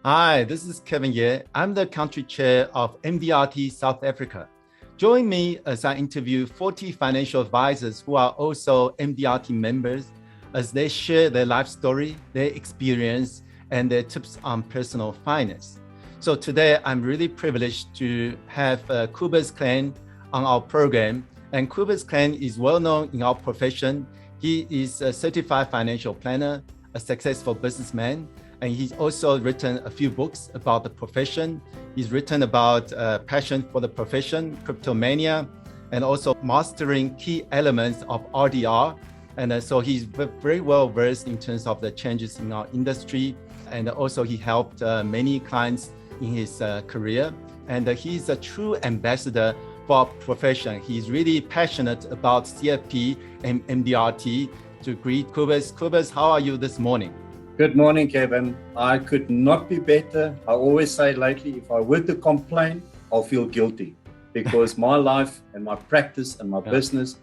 Hi, this is Kevin Ye. I'm the country chair of MDRT South Africa. Join me as I interview 40 financial advisors who are also MDRT members as they share their life story, their experience, and their tips on personal finance. So today, I'm really privileged to have Kobus Kleyn on our program. And Kobus Kleyn is well known in our profession. He is a certified financial planner, a successful businessman, and he's also written a few books about the profession. He's written about passion for the profession, cryptomania, and also mastering key elements of RDR. And so he's very well versed in terms of the changes in our industry. And also he helped many clients in his career. And he's a true ambassador for our profession. He's really passionate about CFP and MDRT. To greet Kobus. Kobus, how are you this morning? Good morning, Kevin. I could not be better. I always say lately, if I were to complain, I'll feel guilty because my life and my practice and my business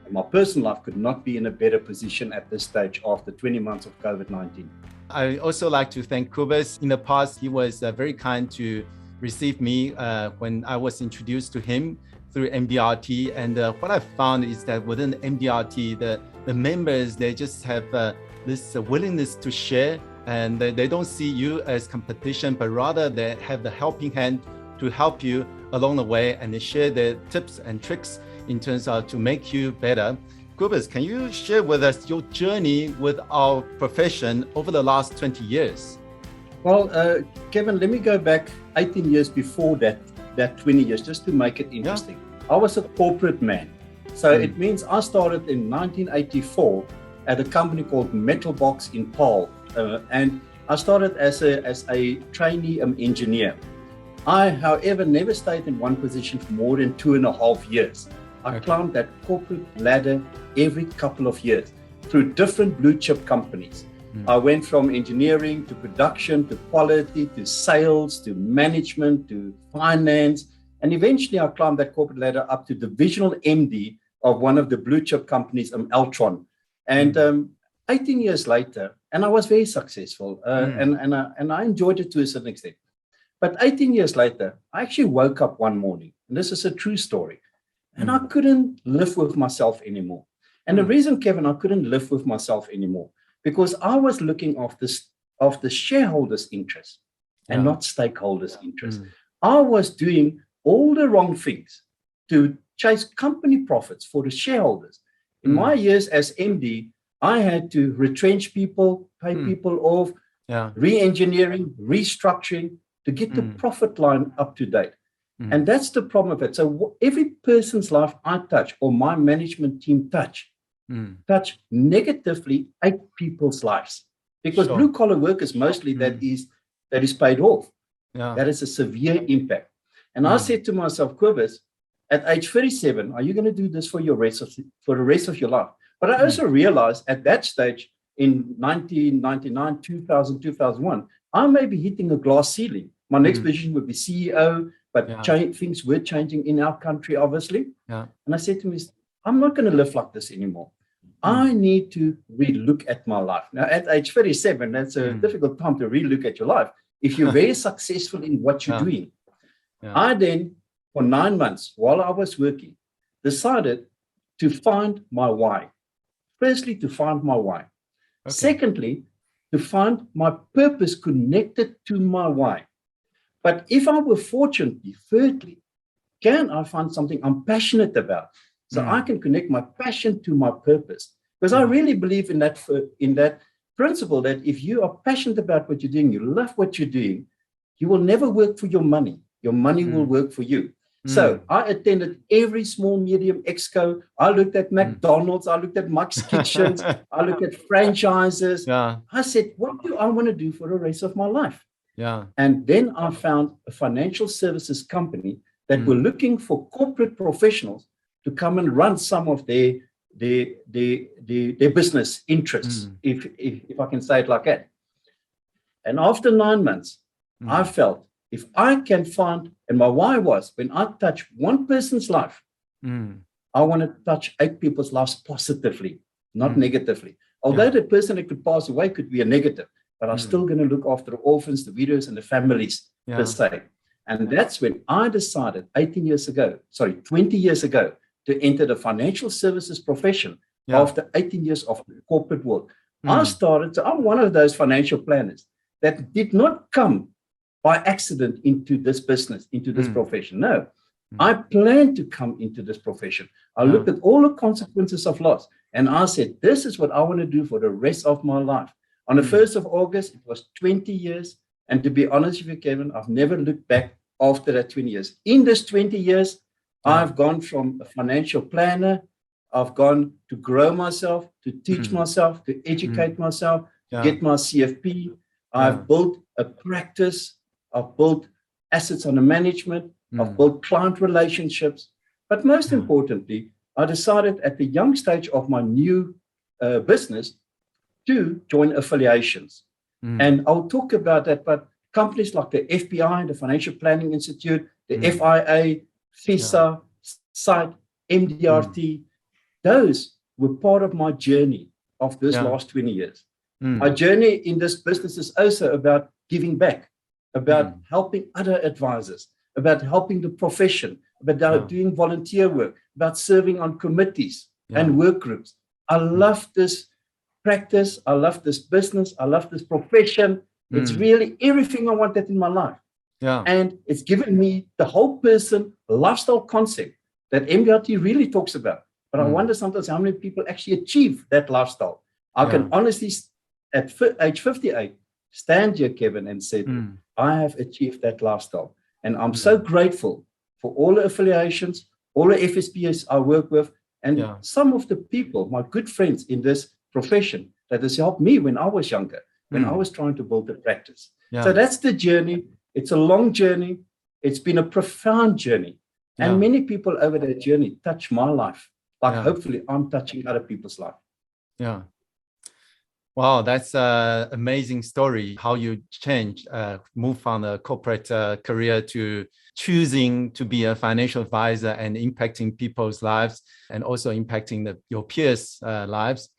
and my personal life could not be in a better position at this stage after 20 months of COVID-19. I also like to thank Kobus. In the past, he was very kind to receive me when I was introduced to him through MDRT. And what I found is that within MDRT, the members, they just have this willingness to share, and they don't see you as competition, but rather they have the helping hand to help you along the way, and they share their tips and tricks in terms of to make you better. Kobus, can you share with us your journey with our profession over the last 20 years? Well, Kevin, let me go back 18 years before that 20 years, just to make it interesting. I was a corporate man. So it means I started in 1984 at a company called Metal Box in Paarl, and I started as a trainee engineer. I, however, never stayed in one position for more than 2.5 years. I climbed that corporate ladder every couple of years through different blue chip companies. I went from engineering to production to quality to sales to management to finance, and eventually I climbed that corporate ladder up to divisional MD of one of the blue chip companies, Altron. And 18 years later, and I was very successful, and I enjoyed it to a certain extent. But 18 years later, I actually woke up one morning, and this is a true story, and I couldn't live with myself anymore. And the reason, Kevin, I couldn't live with myself anymore, because I was looking after shareholders' interests and not stakeholders' interests. I was doing all the wrong things to chase company profits for the shareholders. In my years as MD, I had to retrench people, pay people off, re-engineering, restructuring to get the profit line up to date. And that's the problem of it. So every person's life I touch or my management team touch negatively 8 people's lives. Because blue collar workers mostly that is paid off. That is a severe impact. And I said to myself, Kobus, at age 37, are you going to do this for the rest of your life? But I also realized at that stage in 1999, 2000, 2001, I may be hitting a glass ceiling. My next position would be CEO, but things were changing in our country, obviously. And I said to myself, I'm not going to live like this anymore. I need to relook at my life. Now, at age 37, that's a difficult time to relook at your life if you're very successful in what you're doing. I then, for 9 months, while I was working, decided to find my why. Firstly, to find my why. Secondly, to find my purpose connected to my why. But if I were fortunately, thirdly, can I find something I'm passionate about so I can connect my passion to my purpose? Because I really believe in that principle that if you are passionate about what you're doing, you love what you're doing, you will never work for your money. Your money will work for you. So I attended every small, medium exco. I looked at McDonald's. I looked at Mike's Kitchens. I looked at franchises. I said, what do I want to do for the rest of my life? And then I found a financial services company that were looking for corporate professionals to come and run some of their business interests, if I can say it like that. And after 9 months, I felt if I can find, and my why was, when I touch one person's life, I want to touch 8 people's lives positively, not negatively. Although the person that could pass away could be a negative, but I'm still going to look after the orphans, the widows, and the families per se. And that's when I decided 20 years ago, to enter the financial services profession after 18 years of the corporate world. I'm one of those financial planners that did not come by accident into this business, into this profession. No, I planned to come into this profession. I looked at all the consequences of loss, and I said, this is what I want to do for the rest of my life. On the 1st of August, it was 20 years. And to be honest with you, Kevin, I've never looked back after that 20 years. In this 20 years, I've gone from a financial planner, I've gone to grow myself, to teach myself, to educate myself, get my CFP. I've built a practice. I've built assets under management. I've built client relationships. But most importantly, I decided at the young stage of my new business to join affiliations. And I'll talk about that, but companies like the FBI, the Financial Planning Institute, the FIA, FISA, SITE, MDRT, those were part of my journey of this last 20 years. My journey in this business is also about giving back, about helping other advisors, about helping the profession, about doing volunteer work, about serving on committees and work groups. I love this practice. I love this business. I love this profession. It's really everything I wanted in my life. And it's given me the whole person lifestyle concept that MDRT really talks about. But I wonder sometimes how many people actually achieve that lifestyle. I can honestly, at age 58, stand here, Kevin, and said, I have achieved that lifestyle. And I'm so grateful for all the affiliations, all the FSPs I work with, and some of the people, my good friends in this profession that has helped me when I was younger, when I was trying to build a practice. So that's the journey. It's a long journey. It's been a profound journey. And many people over that journey touch my life. Like hopefully I'm touching other people's life. Yeah. Wow, that's an amazing story, how you changed, moved from a corporate career to choosing to be a financial advisor and impacting people's lives and also impacting your peers' lives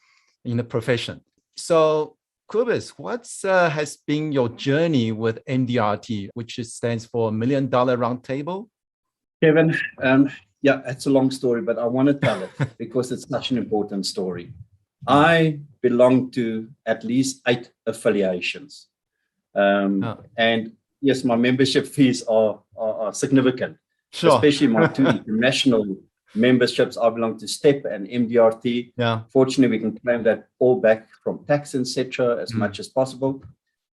in the profession. So, Kobus, what has been your journey with MDRT, which stands for $1 Million Roundtable? Kevin, it's a long story, but I want to tell it because it's such an important story. I belong to at least 8 affiliations. And yes, my membership fees are significant, especially my 2 international memberships. I belong to STEP and MDRT. Fortunately, we can claim that all back from tax, etc., as much as possible.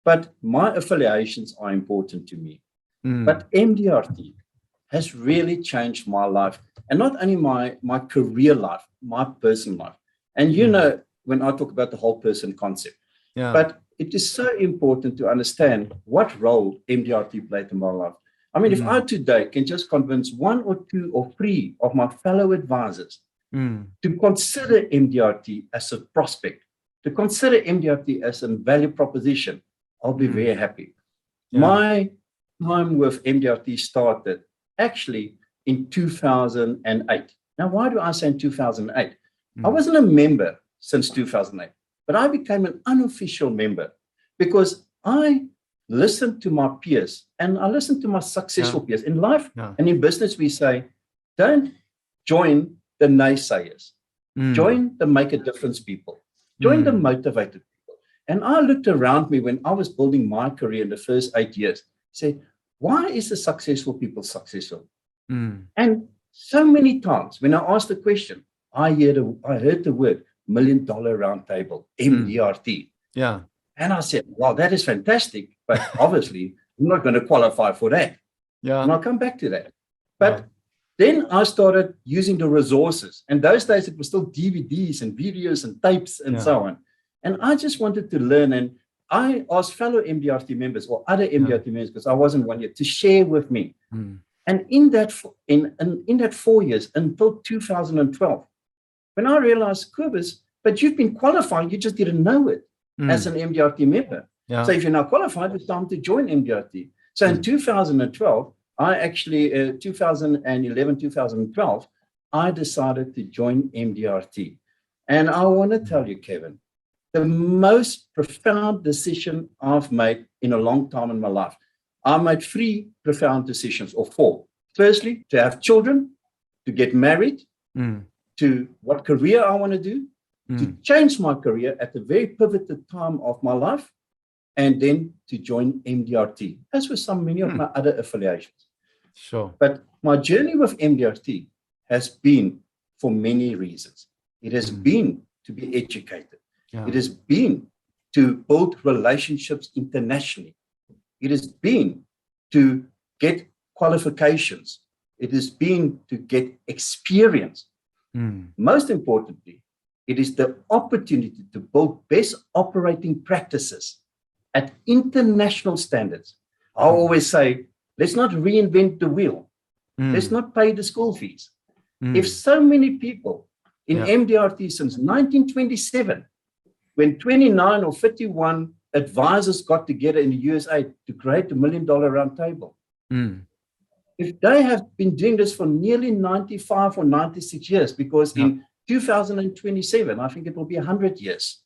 But my affiliations are important to me. But MDRT has really changed my life, and not only my career life, my personal life. And you know, when I talk about the whole person concept, but it is so important to understand what role MDRT played in my life. I mean, if I today can just convince 1 or 2 or 3 of my fellow advisors to consider MDRT as a prospect, to consider MDRT as a value proposition, I'll be very happy. My time with MDRT started actually in 2008. Now, why do I say in 2008? I wasn't a member since 2008, but I became an unofficial member because I listened to my peers and I listened to my successful peers. In life and in business, we say, don't join the naysayers. Join the make a difference people. Join the motivated people. And I looked around me when I was building my career in the first 8 years, said, why is the successful people successful? And so many times when I asked the question, I heard the word $1 Million Roundtable, MDRT. And I said, well, that is fantastic, but obviously I'm not going to qualify for that. And I'll come back to that. But then I started using the resources. And those days it was still DVDs and videos and tapes and so on. And I just wanted to learn. And I asked fellow MDRT members or other MDRT members, because I wasn't one yet, to share with me. And in that 4 years until 2012, when I realized, Kobus, but you've been qualifying, you just didn't know it as an MDRT member. So if you're now qualified, it's time to join MDRT. So in 2012, I actually, 2011, 2012, I decided to join MDRT. And I want to tell you, Kevin, the most profound decision I've made in a long time in my life. I made 3 profound decisions, or 4. Firstly, to have children, to get married, to what career I want to do, to change my career at a very pivotal time of my life, and then to join MDRT, as with many of my other affiliations. Sure. But my journey with MDRT has been for many reasons. It has been to be educated. It has been to build relationships internationally. It has been to get qualifications. It has been to get experience. Most importantly, it is the opportunity to build best operating practices at international standards. I always say, let's not reinvent the wheel. Let's not pay the school fees. If so many people in MDRT since 1927, when 29 or 51 advisors got together in the USA to create the $1 Million Round Table, if they have been doing this for nearly 95 or 96 years, because in 2027, I think it will be 100 years.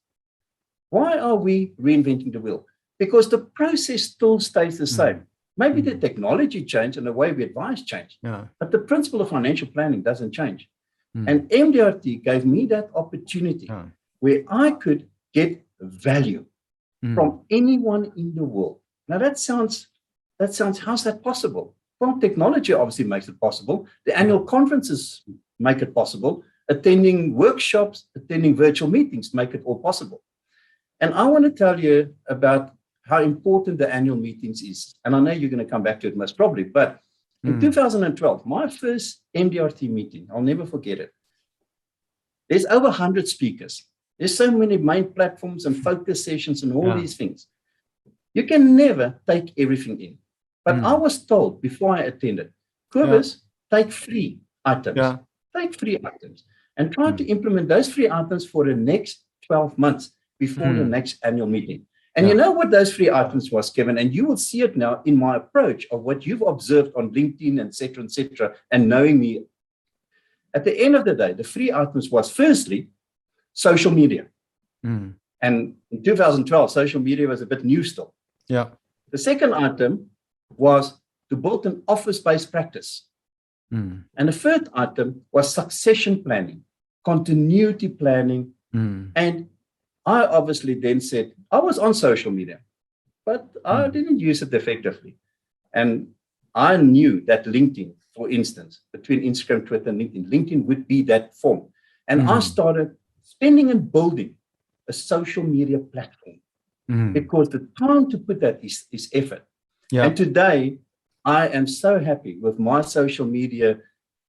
Why are we reinventing the wheel? Because the process still stays the same. Maybe the technology changed and the way we advise changed, but the principle of financial planning doesn't change. And MDRT gave me that opportunity where I could get value from anyone in the world. Now that sounds, how's that possible? Well, technology obviously makes it possible. The annual conferences make it possible. Attending workshops, attending virtual meetings make it all possible. And I want to tell you about how important the annual meetings is. And I know you're going to come back to it most probably, but in 2012, my first MDRT meeting, I'll never forget it. There's over 100 speakers. There's so many main platforms and focus sessions and all these things. You can never take everything in. But I was told before I attended, Kobus, take 3 items. Take 3 items and try to implement those 3 items for the next 12 months before the next annual meeting. And you know what those 3 items was, Kevin? And you will see it now in my approach of what you've observed on LinkedIn, et cetera, and knowing me. At the end of the day, the 3 items was firstly, social media. And in 2012, social media was a bit new still. The second item was to build an office-based practice. And the third item was succession planning, continuity planning. And I obviously then said, I was on social media, but I didn't use it effectively. And I knew that LinkedIn, for instance, between Instagram, Twitter, and LinkedIn would be that form. And I started spending and building a social media platform because the time to put that is effort. And today, I am so happy with my social media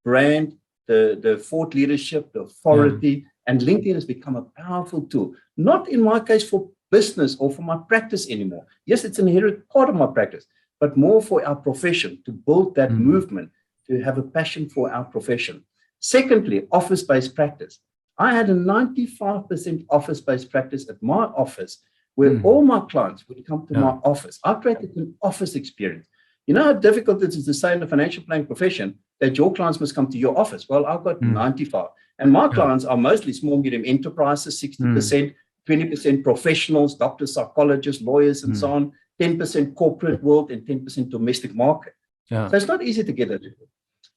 brand, the thought leadership, the authority, and LinkedIn has become a powerful tool, not in my case for business or for my practice anymore. Yes, it's an inherent part of my practice, but more for our profession, to build that movement, to have a passion for our profession. Secondly, office-based practice. I had a 95% office-based practice at my office where all my clients would come to my office. I created an office experience. You know how difficult it is to say in the financial planning profession that your clients must come to your office? Well, I've got 95. And my clients are mostly small, medium enterprises, 60%, 20% professionals, doctors, psychologists, lawyers, and so on, 10% corporate world, and 10% domestic market. So it's not easy to get it.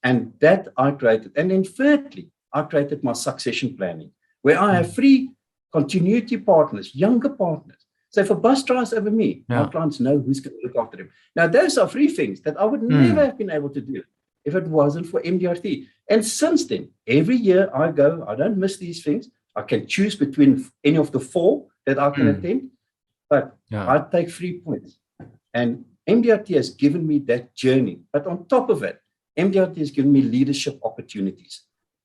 And that I created. And then thirdly, I created my succession planning, where I have 3 continuity partners, younger partners. So if a bus drives over me, my clients know who's going to look after them. Now, those are 3 things that I would never have been able to do if it wasn't for MDRT. And since then, every year I go, I don't miss these things. I can choose between any of the 4 that I can attend, but I take 3 points. And MDRT has given me that journey. But on top of it, MDRT has given me leadership opportunities.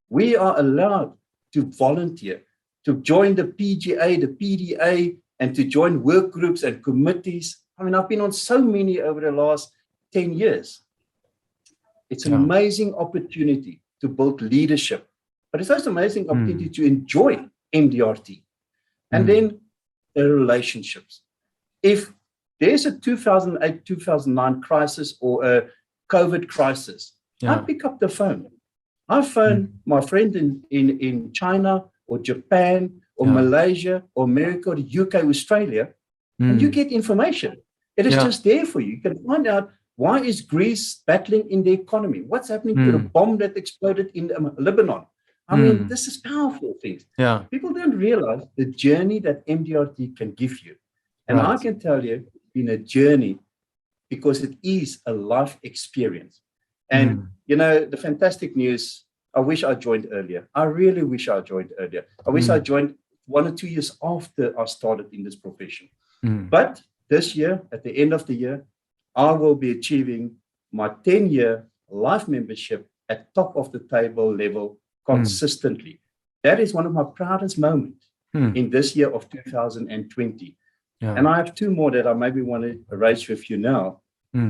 We are allowed to volunteer, to join the PGA, the PDA, and to join work groups and committees. I mean, I've been on so many over the last 10 years. It's an amazing opportunity to build leadership, but it's also an amazing opportunity to enjoy MDRT. And then the relationships. If there's a 2008, 2009 crisis or a COVID crisis, I pick up the phone. I phone my friend in China or Japan or Malaysia or America or the UK, Australia, and you get information. It is just there for you. You can find out why is Greece battling in the economy? What's happening to the bomb that exploded in Lebanon? I mean, this is powerful things. People don't realize the journey that MDRT can give you. And I can tell you, in a journey, because it is a life experience. And, you know, the fantastic news, I wish I joined earlier. I really wish I joined earlier. I wish I joined 1 or 2 years after I started in this profession. But this year, at the end of the year, I will be achieving my 10-year life membership at top of the table level consistently. That is one of my proudest moments in this year of 2020. And I have 2 more that I maybe want to raise with you now.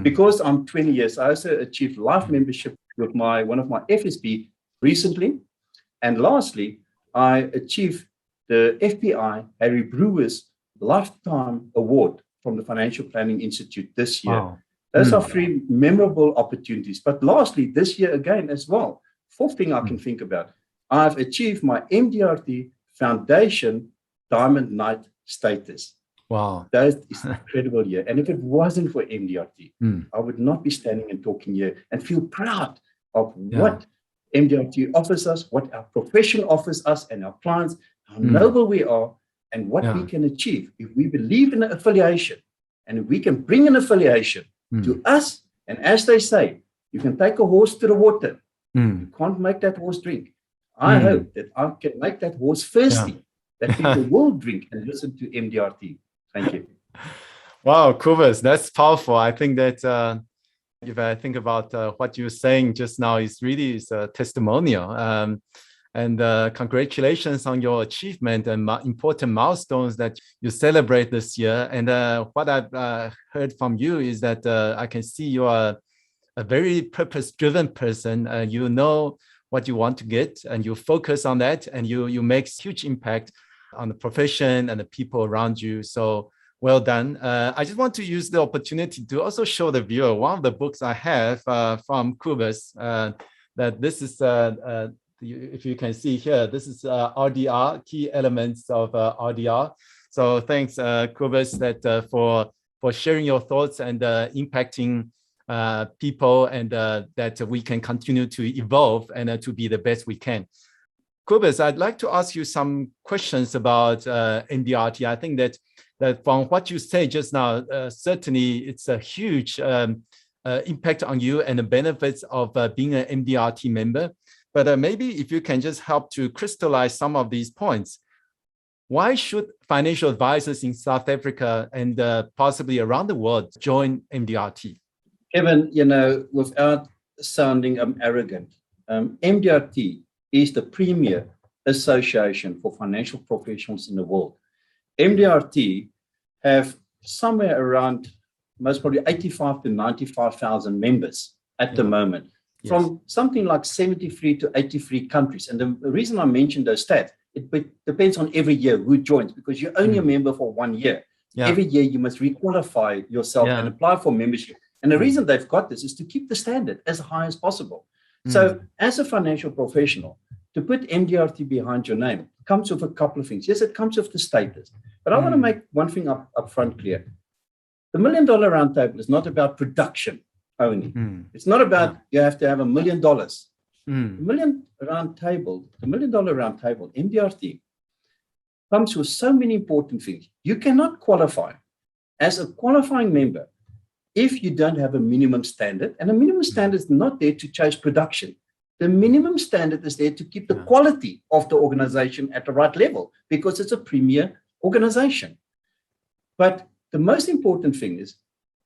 Because I'm 20 years, I also achieved life membership with one of my FSB recently. And lastly, I achieved the FPI Harry Brewer's Lifetime Award from the Financial Planning Institute this year. Wow. Those are 3 memorable opportunities. But lastly, this year again as well, 4th thing I can think about, I've achieved my MDRT Foundation Diamond Knight status. Wow. That is an incredible year. And if it wasn't for MDRT, I would not be standing and talking here and feel proud of what MDRT offers us, what our profession offers us and our clients, how noble we are, and what we can achieve if we believe in an affiliation, and if we can bring an affiliation to us. And as they say, you can take a horse to the water. You can't make that horse drink. I hope that I can make that horse thirsty, that people will drink and listen to MDRT. Thank you. Wow, Kobus, that's powerful. I think that if I think about what you're saying just now, is really a testimonial. And congratulations on your achievement and important milestones that you celebrate this year. And what I've heard from you is that I can see you are a very purpose-driven person. You know what you want to get, and you focus on that, and you make huge impact on the profession and the people around you. So well done. I just want to use the opportunity to also show the viewer one of the books I have from Kobus. That this is if you can see here, this is RDR, key elements of RDR. So thanks, Kobus, that for sharing your thoughts and impacting people, and that we can continue to evolve and to be the best we can. Kobus, I'd like to ask you some questions about MDRT. I think that from what you say just now, certainly it's a huge impact on you and the benefits of being an MDRT member. But maybe if you can just help to crystallize some of these points. Why should financial advisors in South Africa and possibly around the world join MDRT? Kevin, you know, without sounding arrogant, MDRT is the premier association for financial professionals in the world. MDRT have somewhere around most probably 85 to 95,000 members at the moment, from something like 73 to 83 countries. And the reason I mentioned those stats, it depends on every year who joins, because you're only a member for 1 year. Every year you must requalify yourself and apply for membership. And the reason they've got this is to keep the standard as high as possible. So as a financial professional, to put MDRT behind your name comes with a couple of things. Yes, it comes with the status. But I want to make one thing up front clear. The $1 Million Roundtable is not about production only. It's not about you have to have $1 million. The $1 Million Roundtable, MDRT, comes with so many important things. You cannot qualify as a qualifying member if you don't have a minimum standard. And a minimum standard is not there to chase production. The minimum standard is there to keep the quality of the organization at the right level, because it's a premier organization. But the most important thing is,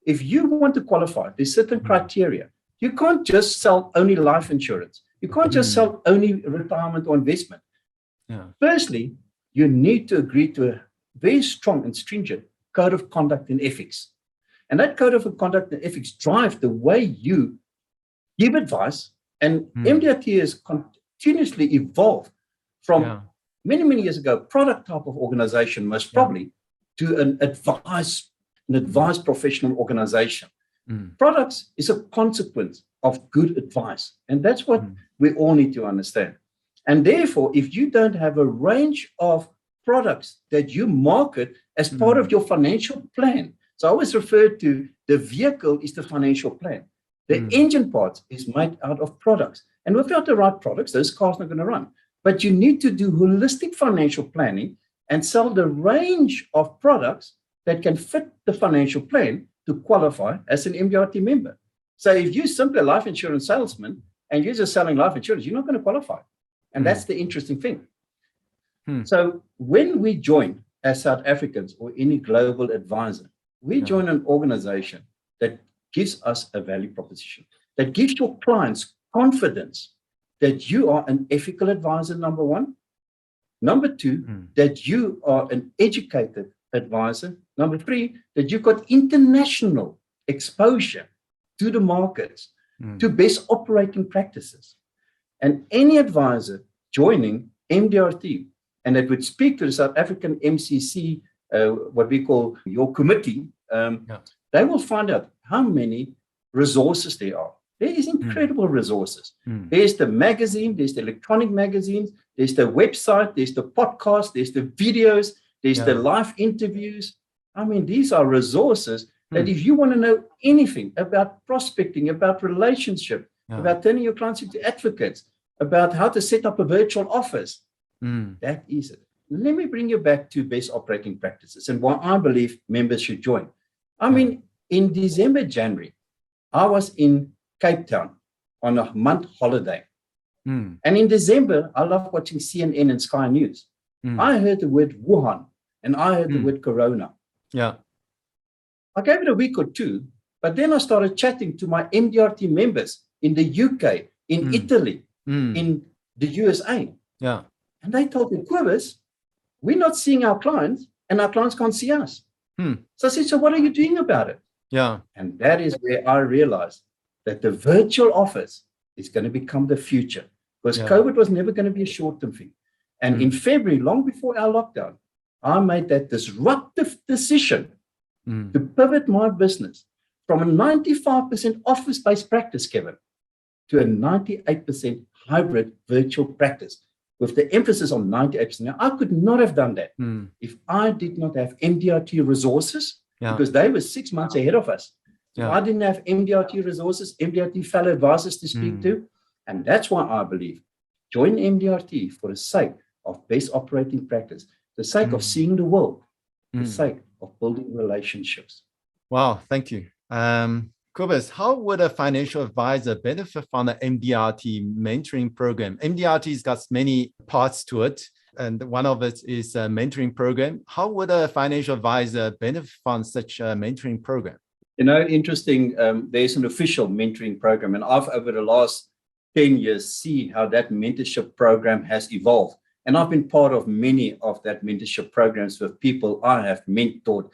if you want to qualify, there's certain criteria. You can't just sell only life insurance. You can't just sell only retirement or investment. Firstly, you need to agree to a very strong and stringent code of conduct and ethics. And that code of conduct and ethics drive the way you give advice. And MDRT has continuously evolved from many, many years ago, product type of organization, most probably, to an advice professional organization. Products is a consequence of good advice. And that's what we all need to understand. And therefore, if you don't have a range of products that you market as part of your financial plan. So I always refer to the vehicle is the financial plan. The engine part is made out of products. And without the right products, those cars are not going to run. But you need to do holistic financial planning and sell the range of products that can fit the financial plan to qualify as an MDRT member. So if you're simply a life insurance salesman and you're just selling life insurance, you're not going to qualify. And that's the interesting thing. So when we join as South Africans or any global advisor, we join an organization that gives us a value proposition, that gives your clients confidence that you are an ethical advisor, number one. Number two, that you are an educated advisor. Number three, that you've got international exposure to the markets, to best operating practices. And any advisor joining MDRT, and that would speak to the South African MCC, what we call your committee, they will find out how many resources there are. There is incredible resources. There's the magazine, there's the electronic magazines, there's the website, there's the podcast, there's the videos, there's the live interviews. I mean, these are resources that if you want to know anything about prospecting, about relationship, about turning your clients into advocates, about how to set up a virtual office, that is it. Let me bring you back to best operating practices and why I believe members should join. I mean, in December, January, I was in Cape Town on a month holiday. And in December, I love watching CNN and Sky News. I heard the word Wuhan and I heard the word Corona. I gave it a week or two, but then I started chatting to my MDRT members in the UK, in Italy, in the USA. And they told me, Kobus, we're not seeing our clients and our clients can't see us. So I said, so what are you doing about it? And that is where I realized that the virtual office is going to become the future, because COVID was never going to be a short-term thing. And in February, long before our lockdown, I made that disruptive decision to pivot my business from a 95% office-based practice, Kevin, to a 98% hybrid virtual practice, with the emphasis on 98%. Now, I could not have done that if I did not have MDRT resources, because they were 6 months ahead of us. So I didn't have MDRT resources, MDRT fellow advisors to speak to. And that's why I believe join MDRT for the sake of best operating practice, the sake of seeing the world, the sake of building relationships. Wow, thank you. Kobus, how would a financial advisor benefit from the MDRT mentoring program? MDRT's got many parts to it, and one of it is a mentoring program. How would a financial advisor benefit from such a mentoring program? You know, interesting, there's an official mentoring program, and I've, over the last 10 years, see how that mentorship program has evolved. And I've been part of many of that mentorship programs with people I have mentored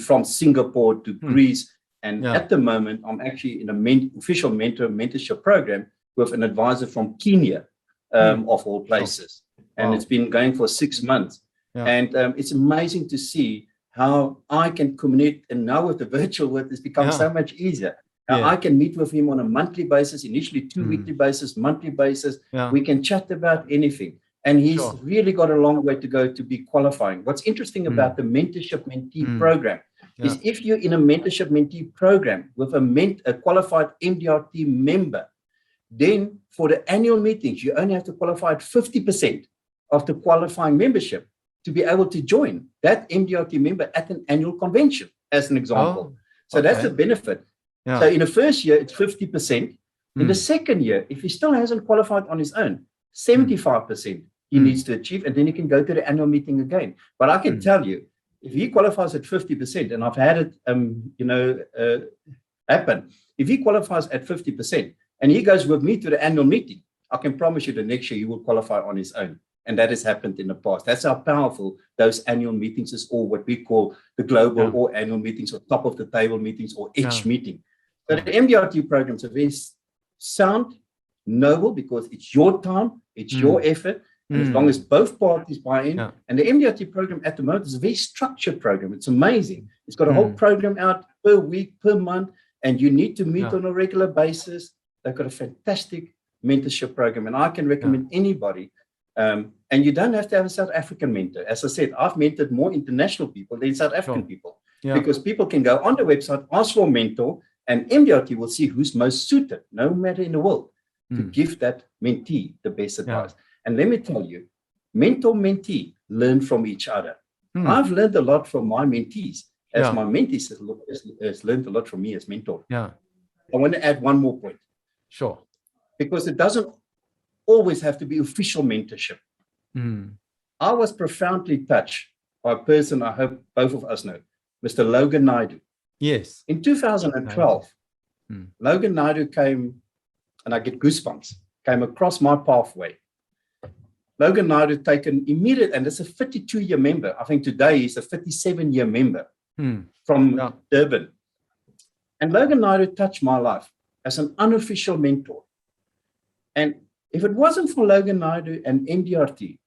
from Singapore to Greece. And at the moment, I'm actually in an official mentorship program with an advisor from Kenya, of all places. And it's been going for 6 months. And it's amazing to see how I can communicate. And now with the virtual world, it's become so much easier. Now I can meet with him on a monthly basis, initially 2 weekly basis, monthly basis. We can chat about anything. And he's really got a long way to go to be qualifying. What's interesting about the mentorship mentee program is if you're in a mentorship mentee program with a qualified MDRT member, then for the annual meetings, you only have to qualify at 50% of the qualifying membership to be able to join that MDRT member at an annual convention, as an example. So that's the benefit. So in the first year, it's 50%. In the second year, if he still hasn't qualified on his own, 75% he needs to achieve, and then he can go to the annual meeting again. But I can tell you, if he qualifies at 50%, and I've had it, happen, if he qualifies at 50% and he goes with me to the annual meeting, I can promise you the next year he will qualify on his own. And that has happened in the past. That's how powerful those annual meetings is, or what we call the global or annual meetings, or top of the table meetings, or each meeting. So the MDRT programs are very sound, noble, because it's your time, it's your effort. And as long as both parties buy in, and the MDRT program at the moment is a very structured program. It's amazing. It's got a whole program out per week, per month, and you need to meet on a regular basis. They've got a fantastic mentorship program, and I can recommend anybody. And And you don't have to have a South African mentor. As I said, I've mentored more international people than South African people, because people can go on the website, ask for a mentor, and MDRT will see who's most suited, no matter in the world, to give that mentee the best advice. And let me tell you, mentor-mentee learn from each other. I've learned a lot from my mentees, as my mentees has learned a lot from me as mentor. I want to add one more point. Sure. Because it doesn't always have to be official mentorship. I was profoundly touched by a person I hope both of us know, Mr. Logan Naidu. Yes. In 2012, Logan Naidu came, and I get goosebumps, came across my pathway. Logan Naidu taken immediate, and it's a 52-year member. I think today he's a 57-year member from Durban. And Logan Naidu touched my life as an unofficial mentor. And if it wasn't for Logan Naidu and MDRT,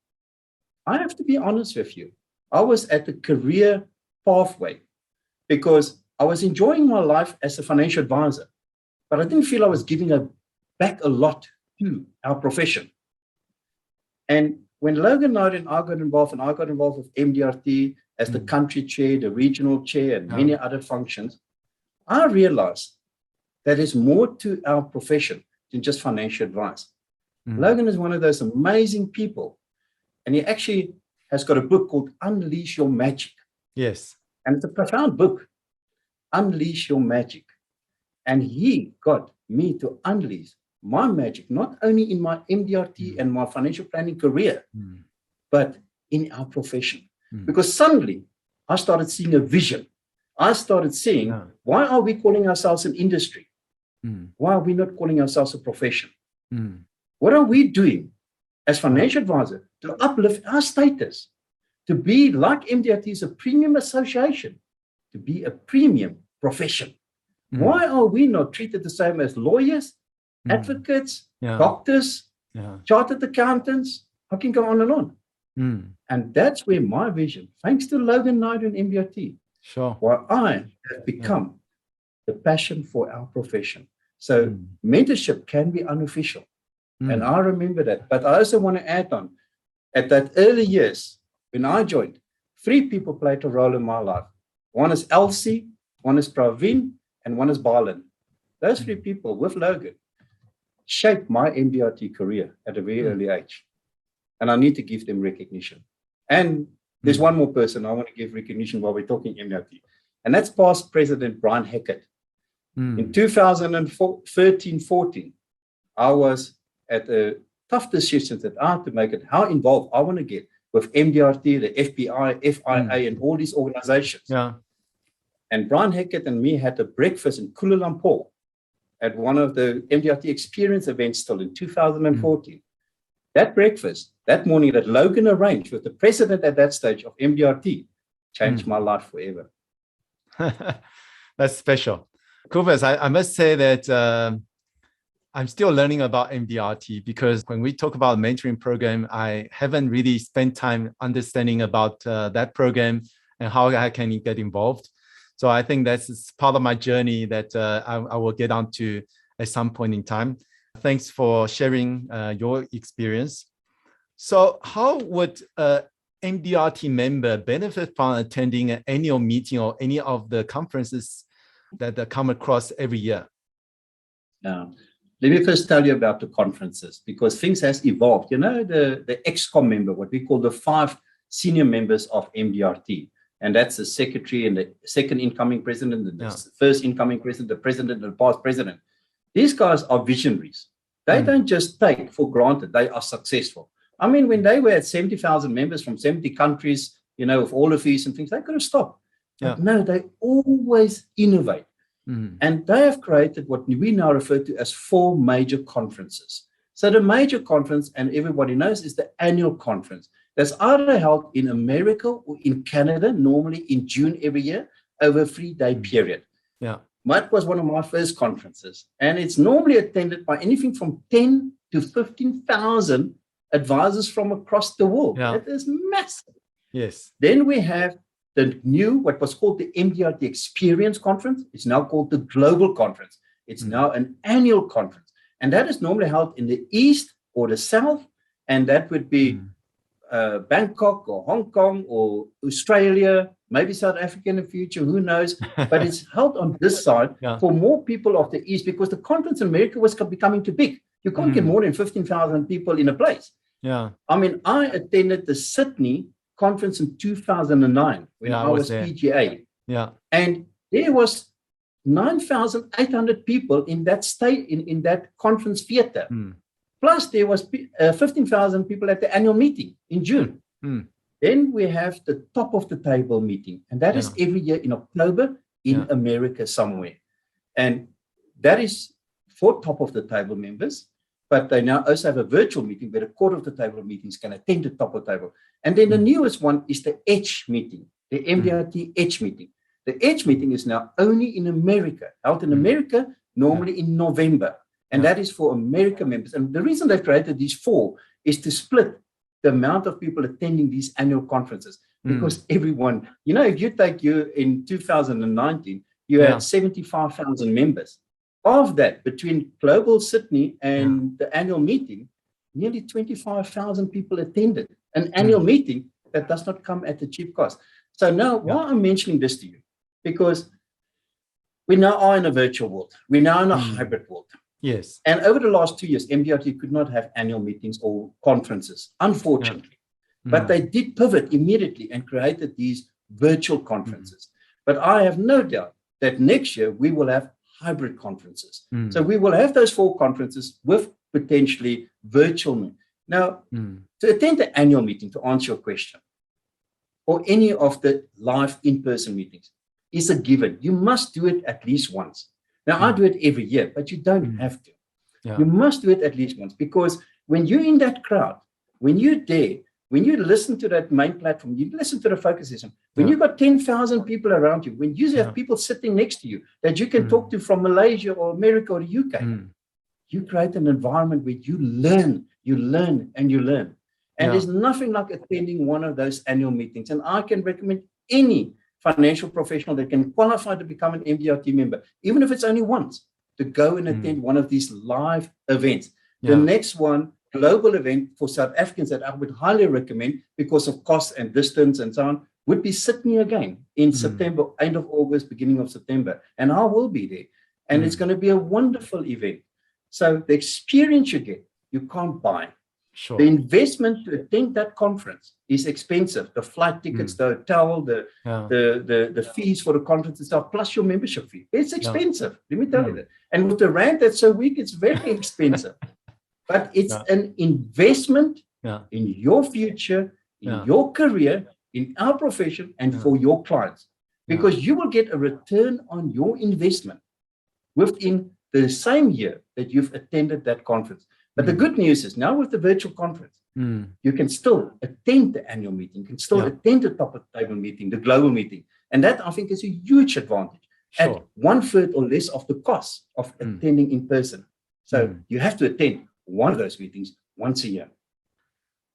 I have to be honest with you, I was at the career pathway because I was enjoying my life as a financial advisor, but I didn't feel I was giving back a lot to our profession. And when Logan Naidu and I got involved, and I got involved with MDRT as the country chair, the regional chair, and many other functions, I realized that there's more to our profession than just financial advice. Logan is one of those amazing people. And he actually has got a book called Unleash Your Magic. Yes. And it's a profound book, Unleash Your Magic. And he got me to unleash my magic, not only in my MDRT and my financial planning career, but in our profession. Because suddenly I started seeing a vision. I started seeing, why are we calling ourselves an industry? Why are we not calling ourselves a profession? What are we doing as financial advisor to uplift our status, to be like MDRT is a premium association, to be a premium profession? Why are we not treated the same as lawyers, advocates, doctors, chartered accountants? I can go on and on. And that's where my vision, thanks to Logan Naidu and MDRT, why I have become the passion for our profession. So mentorship can be unofficial. And I remember that. But I also want to add on, at that early years, when I joined, 3 people played a role in my life. One is Elsie, one is Praveen, and one is Balan. Those 3 people with Logan shaped my MDRT career at a very early age. And I need to give them recognition. And there's one more person I want to give recognition while we're talking MDRT. And that's past President Brian Hackett. In 2013-14, I was at a tough decisions that I had to make it, how involved I want to get with MDRT, the FBI, FIA, and all these organizations. And Brian Hackett and me had a breakfast in Kuala Lumpur at one of the MDRT experience events still in 2014. That breakfast, that morning that Logan arranged with the president at that stage of MDRT, changed my life forever. That's special. Kobus, I must say that I'm still learning about MDRT, because when we talk about mentoring program, I haven't really spent time understanding about that program and how I can get involved. So I think that's part of my journey that I will get onto at some point in time. Thanks for sharing your experience. So how would a MDRT member benefit from attending an annual meeting or any of the conferences that come across every year? Let me first tell you about the conferences, because things has evolved. You know, the ExCom member, what we call the 5 senior members of MDRT, and that's the secretary and the second incoming president, and the first incoming president, the president and the past president. These guys are visionaries. They don't just take for granted they are successful. I mean, when they were at 70,000 members from 70 countries, you know, with all the fees and things, they could have stopped. But no, they always innovate. And they have created what we now refer to as 4 major conferences. So the major conference, and everybody knows, is the annual conference. That's either held in America or in Canada, normally in June every year, over a 3-day period. That was one of my first conferences. And it's normally attended by anything from 10 to 15,000 advisors from across the world. That is massive. Then we have the new, what was called the MDRT Experience Conference. It's now called the Global Conference. It's now an annual conference. And that is normally held in the East or the South. And that would be Bangkok or Hong Kong or Australia, maybe South Africa in the future, who knows? But it's held on this side for more people of the East, because the conference in America was becoming too big. You can't get more than 15,000 people in a place. Yeah. I mean, I attended the Sydney conference in 2009 when I was PGA. Yeah. And there was 9,800 people in that in that conference theater. Plus, there was 15,000 people at the annual meeting in June. Then we have the top of the table meeting, and that is every year in October in America somewhere. And that is for top of the table members, but they now also have a virtual meeting where a quarter of the table meetings can attend the top of the table. And then the newest one is the Edge meeting, the MDRT Edge meeting. The Edge meeting is now only in America, held in America, normally in November. And that is for American members. And the reason they've created these four is to split the amount of people attending these annual conferences. Because everyone, you know, if you take you in 2019, you had 75,000 members. Of that, between Global Sydney and the annual meeting, nearly 25,000 people attended an annual meeting that does not come at a cheap cost. So now, why I'm mentioning this to you? Because we now are in a virtual world. We're now in a hybrid world. Yes. And over the last 2 years, MDRT could not have annual meetings or conferences, unfortunately. But they did pivot immediately and created these virtual conferences. But I have no doubt that next year we will have hybrid conferences. So we will have those 4 conferences with potentially virtual. Now, to attend the annual meeting, to answer your question, or any of the live in-person meetings, is a given. You must do it at least once. Now, I do it every year, but you don't have to. You must do it at least once, because when you're in that crowd, when you're there, when you listen to that main platform, you listen to the focus session, when you've got 10,000 people around you, when you have people sitting next to you that you can talk to from Malaysia or America or the UK, you create an environment where you learn, and you learn. And there's nothing like attending one of those annual meetings. And I can recommend any financial professional that can qualify to become an MDRT member, even if it's only once, to go and attend one of these live events. The next one, global event for South Africans that I would highly recommend because of cost and distance and so on, would be Sydney again in September, end of August, beginning of September. And I will be there. And it's going to be a wonderful event. So the experience you get, you can't buy. Sure. The investment to attend that conference is expensive. The flight tickets, the hotel, the fees for the conference itself, plus your membership fee. It's expensive. Let me tell you that. And with the rand that's so weak, it's very expensive. But it's an investment in your future, in your career, in our profession, and for your clients. Because you will get a return on your investment within the same year that you've attended that conference. But the good news is now with the virtual conference, you can still attend the annual meeting, you can still attend the top of the table meeting, the global meeting. And that, I think, is a huge advantage at 1/3 or less of the cost of attending in person. So you have to attend one of those meetings once a year.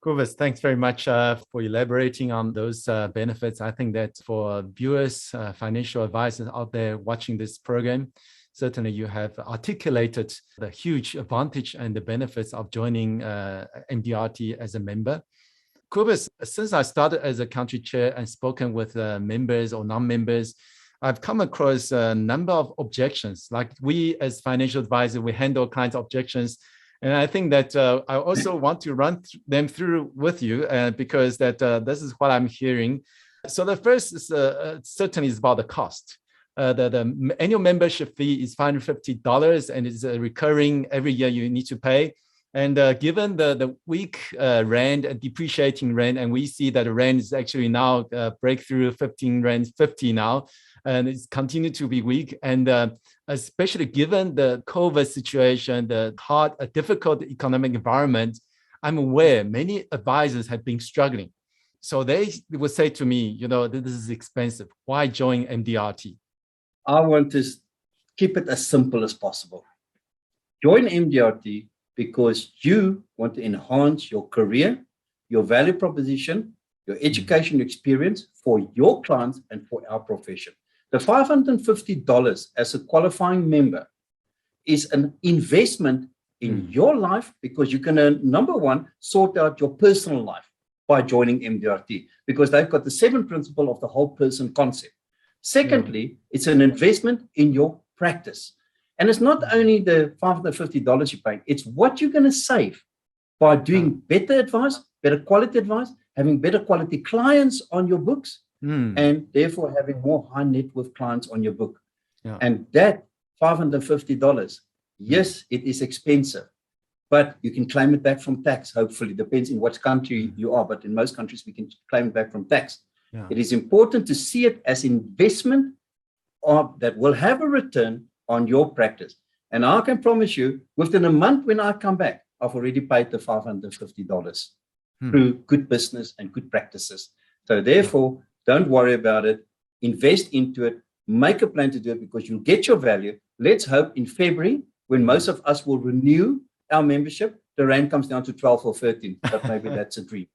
Kobus, thanks very much for elaborating on those benefits. I think that for viewers, financial advisors out there watching this program, certainly you have articulated the huge advantage and the benefits of joining MDRT as a member. Kobus, since I started as a country chair and spoken with members or non-members, I've come across a number of objections. Like we as financial advisors, we handle clients' objections. And I think that I also want to run them through with you because that this is what I'm hearing. So the first is certainly is about the cost. The annual membership fee is $550 and it's recurring every year you need to pay. And given the weak rand and depreciating rand, and we see that the rand is actually now breakthrough 15 rand 50 now, and it's continued to be weak. And especially given the COVID situation, the hard, difficult economic environment, I'm aware many advisors have been struggling. So they would say to me, you know, this is expensive. Why join MDRT? I want to keep it as simple as possible. Join MDRT because you want to enhance your career, your value proposition, your education experience for your clients and for our profession. The $550 as a qualifying member is an investment in your life because you can, number one, sort out your personal life. by joining MDRT because they've got the 7 principle of the whole person concept. Secondly, it's an investment in your practice. And it's not only the $550 you pay, it's what you're going to save by doing better advice, better quality advice, having better quality clients on your books, and therefore having more high net worth clients on your book. And that $550, yes, it is expensive, but you can claim it back from tax, hopefully. Depends in what country you are, but in most countries, we can claim it back from tax. It is important to see it as investment that will have a return on your practice. And I can promise you, within a month when I come back, I've already paid the $550 through good business and good practices. So therefore, don't worry about it. Invest into it. Make a plan to do it because you'll get your value. Let's hope in February, when most of us will renew our membership, the rand comes down to 12 or 13, but maybe that's a dream.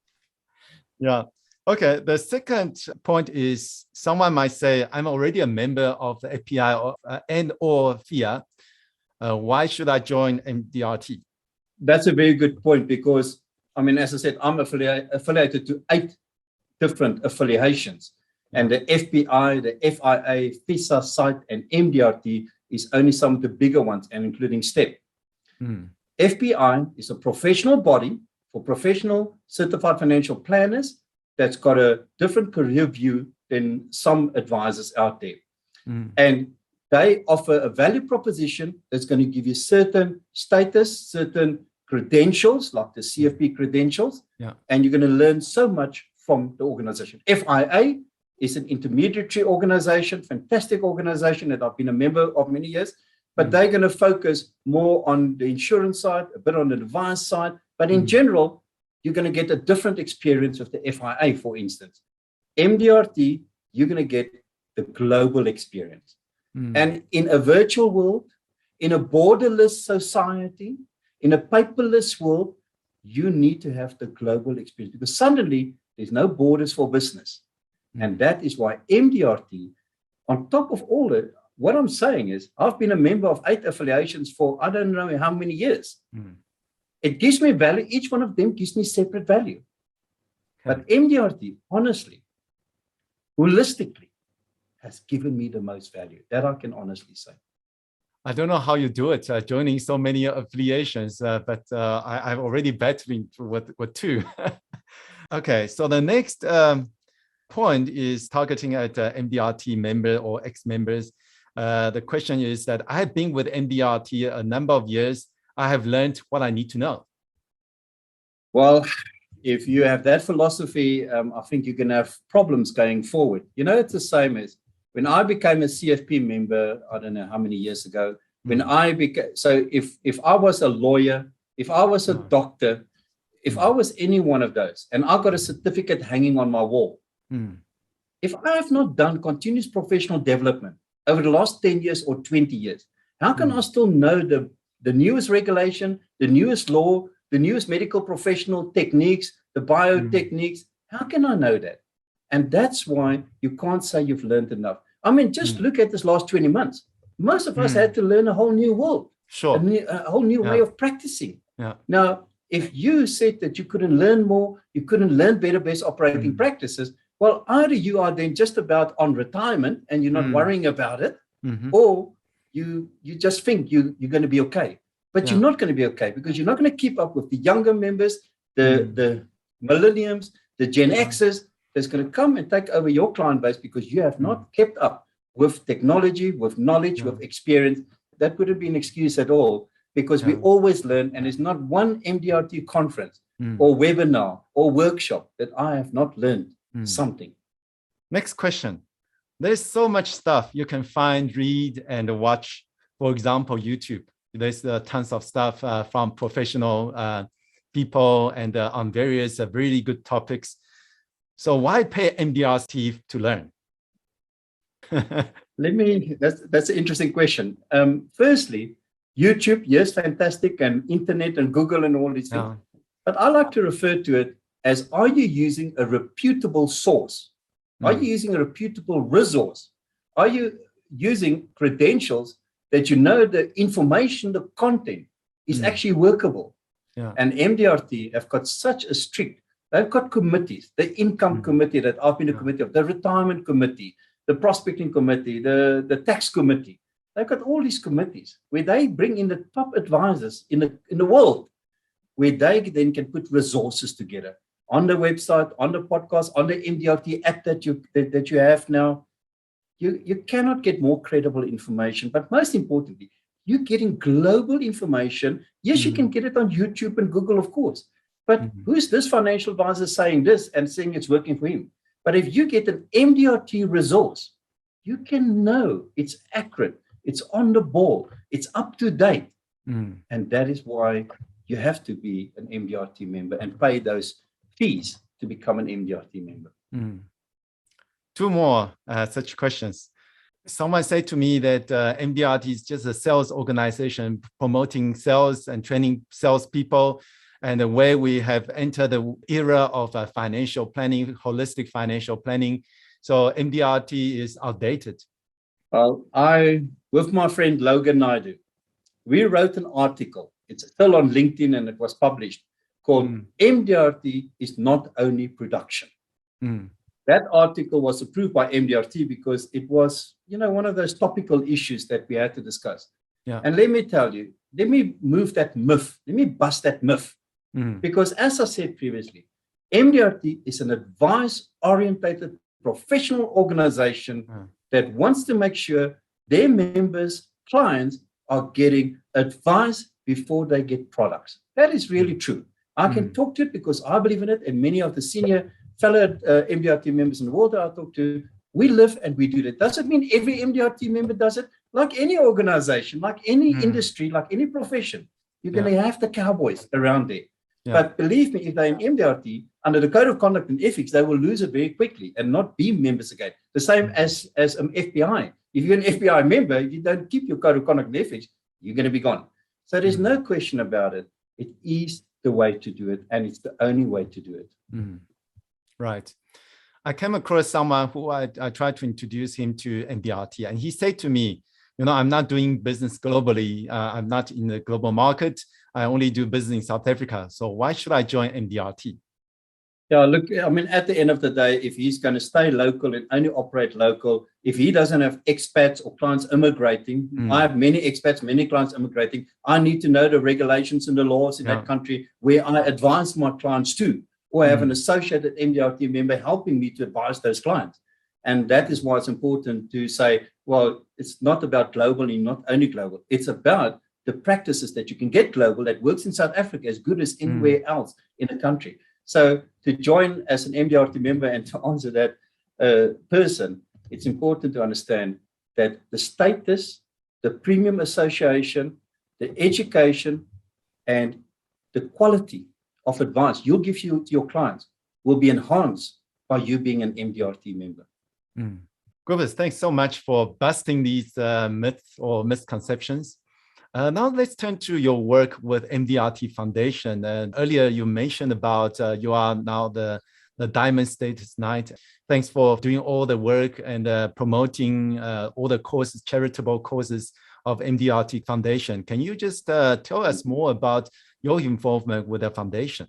Yeah. Okay. The second point is someone might say, I'm already a member of the FPI or FIA. Why should I join MDRT? That's a very good point because, I mean, as I said, I'm affiliated to 8 different affiliations. And the FPI, the FIA, FISA, SITE, and MDRT is only some of the bigger ones, and including STEP. FPI is a professional body for professional certified financial planners that's got a different career view than some advisors out there. And they offer a value proposition that's going to give you certain status, certain credentials, like the CFP credentials, and you're going to learn so much from the organization. FIA is an intermediary organization, fantastic organization that I've been a member of many years, but they're going to focus more on the insurance side, a bit on the advice side, but in general, you're going to get a different experience with the FIA, for instance. MDRT, you're going to get the global experience. And in a virtual world, in a borderless society, in a paperless world, you need to have the global experience because suddenly there's no borders for business. And that is why MDRT, on top of all that, what I'm saying is I've been a member of 8 affiliations for I don't know how many years. It gives me value. Each one of them gives me separate value. But MDRT, honestly, holistically, has given me the most value. That I can honestly say. I don't know how you do it, joining so many affiliations, but I'm already battling with 2. Okay, so the next point is targeting at MDRT member or ex-members. The question is that I have been with MDRT a number of years. I have learned what I need to know. Well, if you have that philosophy, I think you're going to have problems going forward. You know, it's the same as when I became a CFP member, I don't know how many years ago, when I became, so if I was a lawyer, if I was a doctor, if I was any one of those, and I got a certificate hanging on my wall, if I have not done continuous professional development over the last 10 years or 20 years, how can I still know the newest regulation, the newest law, the newest medical professional techniques, the biotechniques? How can I know that? And that's why you can't say you've learned enough. I mean, just look at this last 20 months. Most of us had to learn a whole new world, a whole new way of practicing. Now, if you said that you couldn't learn more, you couldn't learn better best operating practices, well, either you are then just about on retirement and you're not worrying about it, or you just think you're going to be okay. But you're not going to be okay because you're not going to keep up with the younger members, the millenniums, the Gen Xers that's going to come and take over your client base because you have not kept up with technology, with knowledge, with experience. That wouldn't be an excuse at all because we always learn, and there's not one MDRT conference or webinar or workshop that I have not learned something. Next question. There's so much stuff you can find, read, and watch. For example, YouTube. There's tons of stuff from professional people and on various really good topics. So why pay MDRT to learn? That's an interesting question. Firstly, YouTube, yes, fantastic, and internet and Google and all these things. But I like to refer to it as, are you using a reputable source? Are you using a reputable resource? Are you using credentials that you know the information, the content is actually workable? And MDRT have got such a strict They've got committees, the income committee that I've been a committee of, the retirement committee, the prospecting committee, the tax committee. They've got all these committees where they bring in the top advisors in the world, where they then can put resources together on the website, on the podcast, on the MDRT app that you have now. You cannot get more credible information, but most importantly, you're getting global information. Yes, you can get it on YouTube and Google, of course. But who's this financial advisor saying this and saying it's working for him? But if you get an MDRT resource, you can know it's accurate, it's on the ball, it's up to date. And that is why you have to be an MDRT member and pay those fees to become an MDRT member. Two more such questions. Someone said to me that MDRT is just a sales organization promoting sales and training salespeople, and the way we have entered the era of financial planning, holistic financial planning. So MDRT is outdated. Well, with my friend Logan Naidu, we wrote an article. It's still on LinkedIn and it was published, called MDRT is not only production. That article was approved by MDRT because it was, one of those topical issues that we had to discuss. And let me tell you, let me move that myth. Let me bust that myth. Because as I said previously, MDRT is an advice-oriented professional organization that wants to make sure their members, clients, are getting advice before they get products. That is really true. I can talk to it because I believe in it, and many of the senior fellow MDRT members in the world that I talk to, we live and we do that. Doesn't mean every MDRT member does it. Like any organization, like any industry, like any profession, you're going to have the cowboys around there. But believe me, if they're in MDRT, under the Code of Conduct and Ethics, they will lose it very quickly and not be members again. The same as FBI. If you're an FBI member, if you don't keep your Code of Conduct and Ethics, you're going to be gone. So there's no question about it. It is the way to do it, and it's the only way to do it. Right. I came across someone who I tried to introduce him to MDRT, and he said to me, I'm not doing business globally. I'm not in the global market. I only do business in South Africa. So why should I join MDRT? Yeah, look, I mean, at the end of the day, if he's going to stay local and only operate local, if he doesn't have expats or clients immigrating, I have many expats, many clients immigrating. I need to know the regulations and the laws in that country where I advise my clients to, or I have an associated MDRT member helping me to advise those clients. And that is why it's important to say, well, it's not about global and not only global. It's about the practices that you can get global that works in South Africa as good as anywhere else in the country. So to join as an MDRT member and to answer that person, it's important to understand that the status, the premium association, the education, and the quality of advice you'll give to your clients will be enhanced by you being an MDRT member. Kobus, thanks so much for busting these myths or misconceptions. Now let's turn to your work with MDRT Foundation. Earlier you mentioned about you are now the Diamond Status Knight. Thanks for doing all the work and promoting all the courses, charitable courses of MDRT Foundation. Can you just tell us more about your involvement with the foundation?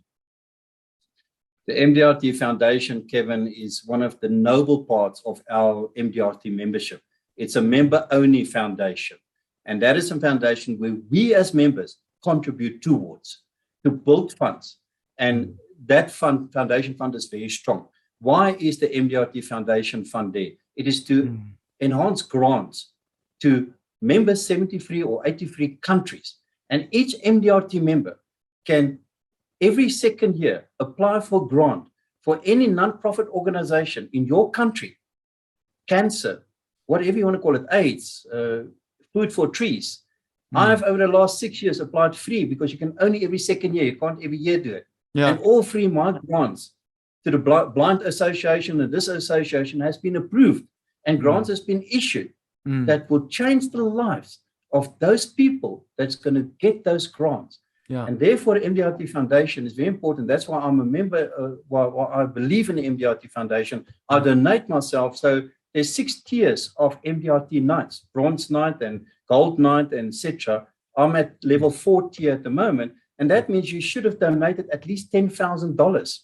The MDRT Foundation, Kevin, is one of the noble parts of our MDRT membership. It's a member-only foundation. And that is a foundation where we as members contribute towards to build funds. And that foundation fund is very strong. Why is the MDRT Foundation fund there? It is to enhance grants to members 73 or 83 countries. And each MDRT member can, every second year, apply for grant for any nonprofit organization in your country, cancer, whatever you want to call it, AIDS, food for trees. I've, over the last 6 years, applied free because you can only every second year, you can't every year do it. And all free my grants to the Blind Association and this association has been approved, and grants has been issued that will change the lives of those people that's going to get those grants. And therefore, MDRT Foundation is very important. That's why I'm a member, why I believe in the MDRT Foundation. I donate myself. So there's 6 tiers of MDRT Knights, Bronze Knight and Gold Knight, and etc. I'm at level 4 tier at the moment. And that means you should have donated at least $10,000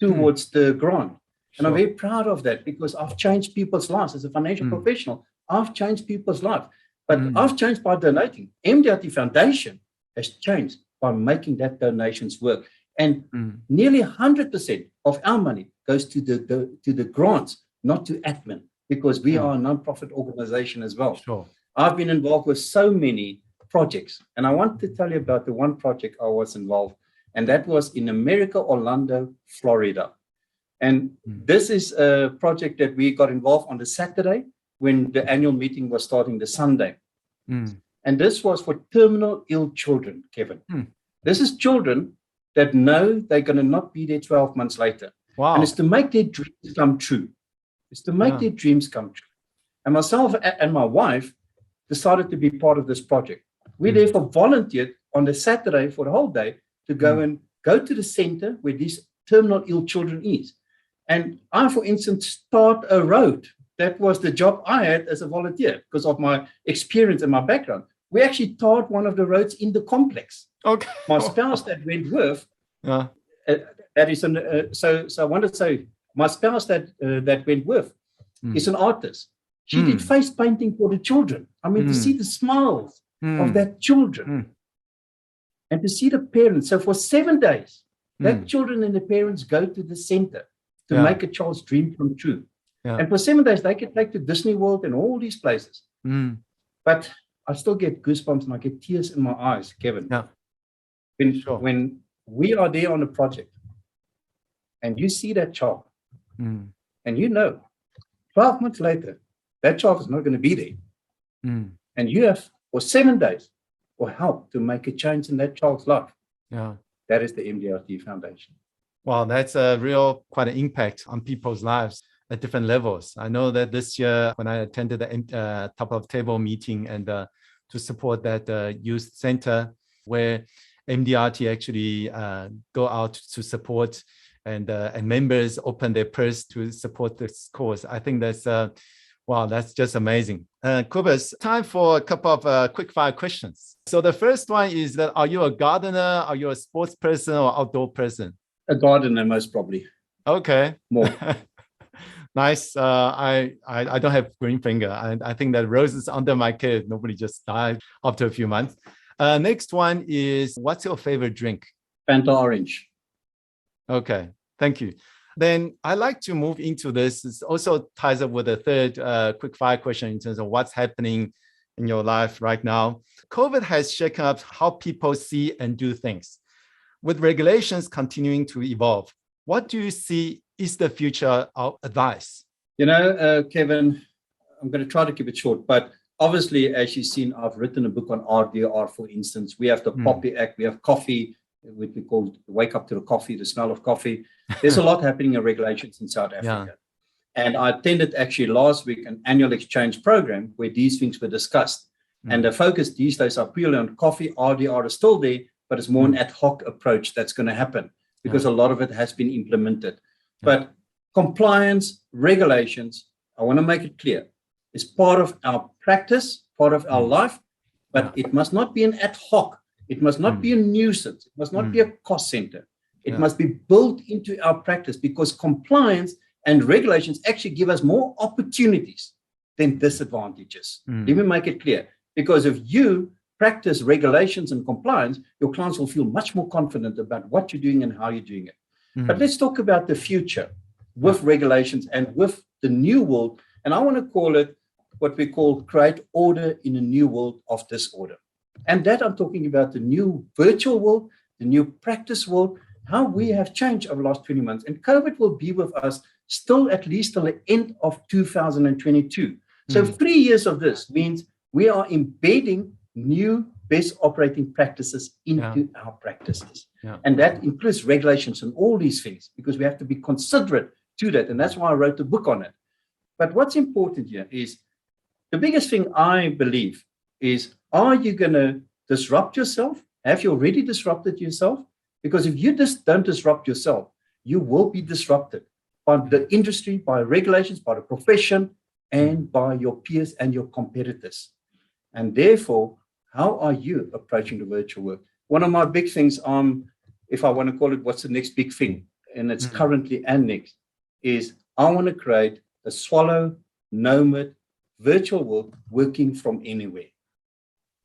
towards the grant. And I'm very proud of that because I've changed people's lives as a financial professional. I've changed people's lives, but I've changed by donating. MDRT Foundation has changed by making that donations work. And nearly 100% of our money goes to the grants, not to admin, because we are a non-profit organization as well. Sure. I've been involved with so many projects, and I want to tell you about the one project I was involved, and that was in America, Orlando, Florida. And this is a project that we got involved on the Saturday when the annual meeting was starting the Sunday. And this was for terminal ill children, Kevin. This is children that know they're going to not be there 12 months later. Wow. And it's to make their dreams come true. It's to make their dreams come true. And myself and my wife decided to be part of this project. We therefore volunteered on the Saturday for the whole day to go to the center where these terminal ill children is. And I, for instance, start a road. That was the job I had as a volunteer because of my experience and my background. We actually tarred one of the roads in the complex. Okay. My spouse that went with, that is so I want to say, my spouse that went with is an artist. She did face painting for the children. I mean, to see the smiles of that children and to see the parents. So for 7 days, that children and the parents go to the center to make a child's dream come true. And for 7 days, they can take to Disney World and all these places. But I still get goosebumps and I get tears in my eyes, Kevin. When we are there on a project and you see that child and you know 12 months later, that child is not going to be there. And you have for 7 days or help to make a change in that child's life. That is the MDRT Foundation. Wow, that's quite an impact on people's lives at different levels. I know that this year when I attended the top of table meeting and to support that youth center where MDRT actually go out to support and members open their purse to support this cause. I think that's wow, that's just amazing. Kobus, time for a couple of quick fire questions. So the first one is that, are you a gardener? Are you a sports person or outdoor person? A gardener, most probably. Okay. More. Nice. I don't have green finger. I think that roses under my care. Nobody just died after a few months. Next one is, what's your favorite drink? Fanta Orange. Okay. Thank you. Then I like to move into this. It also ties up with the third quick fire question in terms of what's happening in your life right now. COVID has shaken up how people see and do things. With regulations continuing to evolve, what do you see is the future of advice? You know, Kevin, I'm going to try to keep it short, but obviously, as you've seen, I've written a book on RDR, for instance. We have the Poppy Act, we have coffee, what we call wake up to the coffee, the smell of coffee. There's a lot happening in regulations in South Africa. And I attended actually last week an annual exchange program where these things were discussed. And the focus these days are purely on coffee. RDR is still there, but it's more an ad hoc approach that's going to happen because a lot of it has been implemented. But compliance, regulations, I want to make it clear, is part of our practice, part of our life, but it must not be an ad hoc. It must not be a nuisance. It must not be a cost center. It must be built into our practice because compliance and regulations actually give us more opportunities than disadvantages. Let me make it clear. Because if you practice regulations and compliance, your clients will feel much more confident about what you're doing and how you're doing it. But let's talk about the future with regulations and with the new world. And I want to call it what we call create order in a new world of disorder. And that I'm talking about the new virtual world, the new practice world, how we have changed over the last 20 months. And COVID will be with us still at least till the end of 2022. So 3 years of this means we are embedding new best operating practices into our practices. And that includes regulations and all these things, because we have to be considerate to that. And that's why I wrote a book on it. But what's important here is the biggest thing I believe is, are you going to disrupt yourself? Have you already disrupted yourself? Because if you just don't disrupt yourself, you will be disrupted by the industry, by regulations, by the profession, and by your peers and your competitors. And therefore, how are you approaching the virtual world? One of my big things, if I want to call it, what's the next big thing? and it's currently annexed, is I want to create a swallow, nomad, virtual world working from anywhere.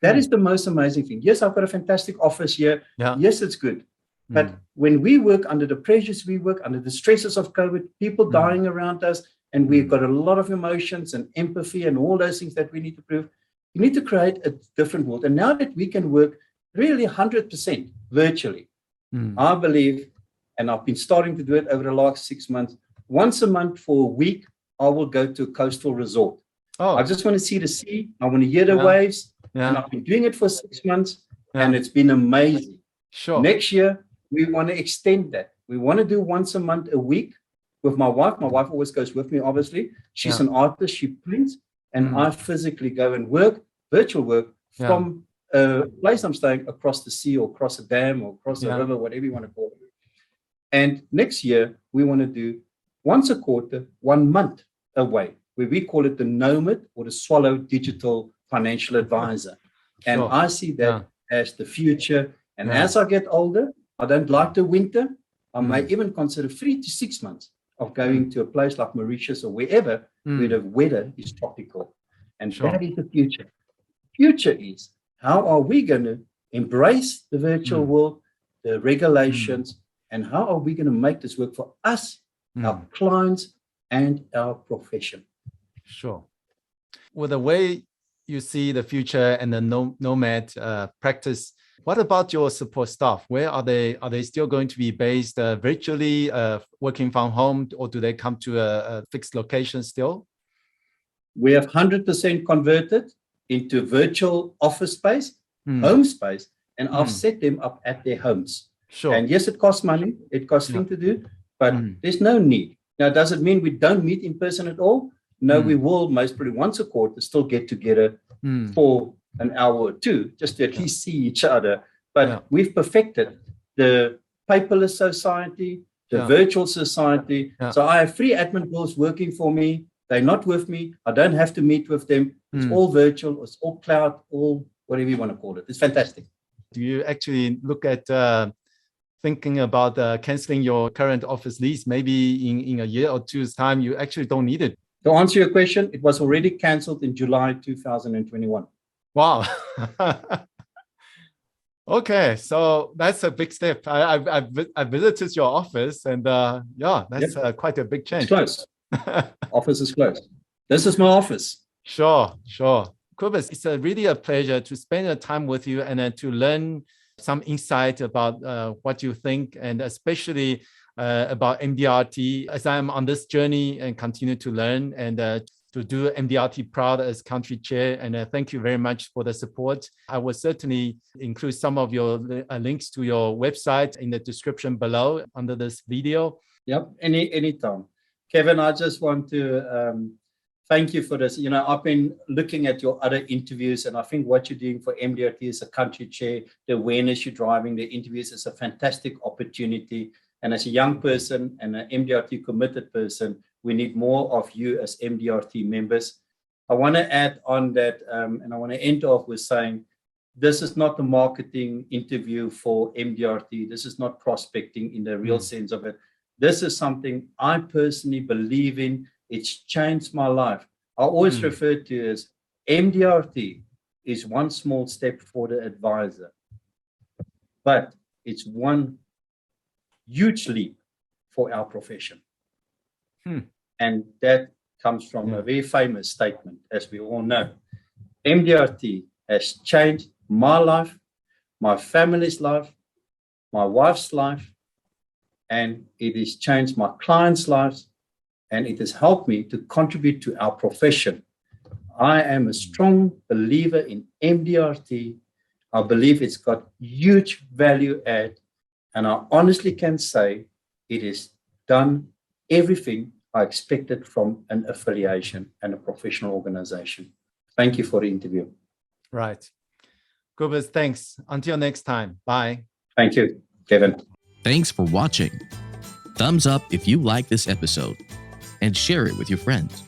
That is the most amazing thing. Yes, I've got a fantastic office here. Yeah. Yes, it's good. But when we work under the pressures we work, under the stresses of COVID, people dying around us, and we've got a lot of emotions and empathy and all those things that we need to prove, you need to create a different world. And now that we can work really 100% virtually, I believe, and I've been starting to do it over the last 6 months, once a month for a week, I will go to a coastal resort. I just want to see the sea. I want to hear the waves. And I've been doing it for 6 months, and it's been amazing. Sure. Next year, we want to extend that. We want to do once a month, a week with my wife. My wife always goes with me, obviously. She's an artist. She paints, and I physically go and work, virtual work, from a place I'm staying across the sea or across a dam or across a river, whatever you want to call it. And next year, we want to do once a quarter, 1 month away, where we call it the Nomad or the Swallow Digital Financial Advisor. And I see that as the future. And as I get older, I don't like the winter. I may even consider 3 to 6 months of going to a place like Mauritius or wherever where the weather is tropical. And that is the future. Future is, how are we going to embrace the virtual world, the regulations, and how are we going to make this work for us, our clients, and our profession? Sure. With the way you see the future and the nomad practice, what about your support staff? Where are they? Are they still going to be based virtually, working from home, or do they come to a fixed location still? We have 100% converted into virtual office space, home space, and I've set them up at their homes. Sure. And yes, it costs money. It costs things to do, but there's no need. Now, does it mean we don't meet in person at all? No, we will most probably once a quarter still get together for an hour or two, just to at least see each other. But we've perfected the paperless society, the virtual society. So I have 3 admin girls working for me. They're not with me. I don't have to meet with them. It's all virtual. It's all cloud, all whatever you want to call it. It's fantastic. Do you actually look at thinking about canceling your current office lease? Maybe in a year or two's time, you actually don't need it. To answer your question, it was already canceled in July 2021. Wow. Okay, so that's a big step. I visited your office, and that's quite a big change. It's close. Office is closed. This is my office. Sure. Kobus, it's really a pleasure to spend the time with you and to learn some insight about what you think, and especially about MDRT, as I'm on this journey and continue to learn and to do MDRT proud as country chair. And thank you very much for the support. I will certainly include some of your links to your website in the description below under this video. Yep, anytime. Kevin, I just want to thank you for this. You know, I've been looking at your other interviews, and I think what you're doing for MDRT as a country chair, the awareness you're driving, the interviews is a fantastic opportunity. And as a young person and an MDRT committed person, we need more of you as MDRT members. I want to add on that, and I want to end off with saying, this is not a marketing interview for MDRT. This is not prospecting in the real sense of it. This is something I personally believe in. It's changed my life. I always refer to it as MDRT is one small step for the advisor, but it's one huge leap for our profession. And that comes from a very famous statement, as we all know. MDRT has changed my life, my family's life, my wife's life, and it has changed my clients' lives, and it has helped me to contribute to our profession. I am a strong believer in MDRT. I believe it's got huge value add, and I honestly can say it has done everything I expected from an affiliation and a professional organization. Thank you for the interview. Right. Kobus, thanks. Until next time. Bye. Thank you, Kevin. Thanks for watching. Thumbs up if you like this episode and share it with your friends.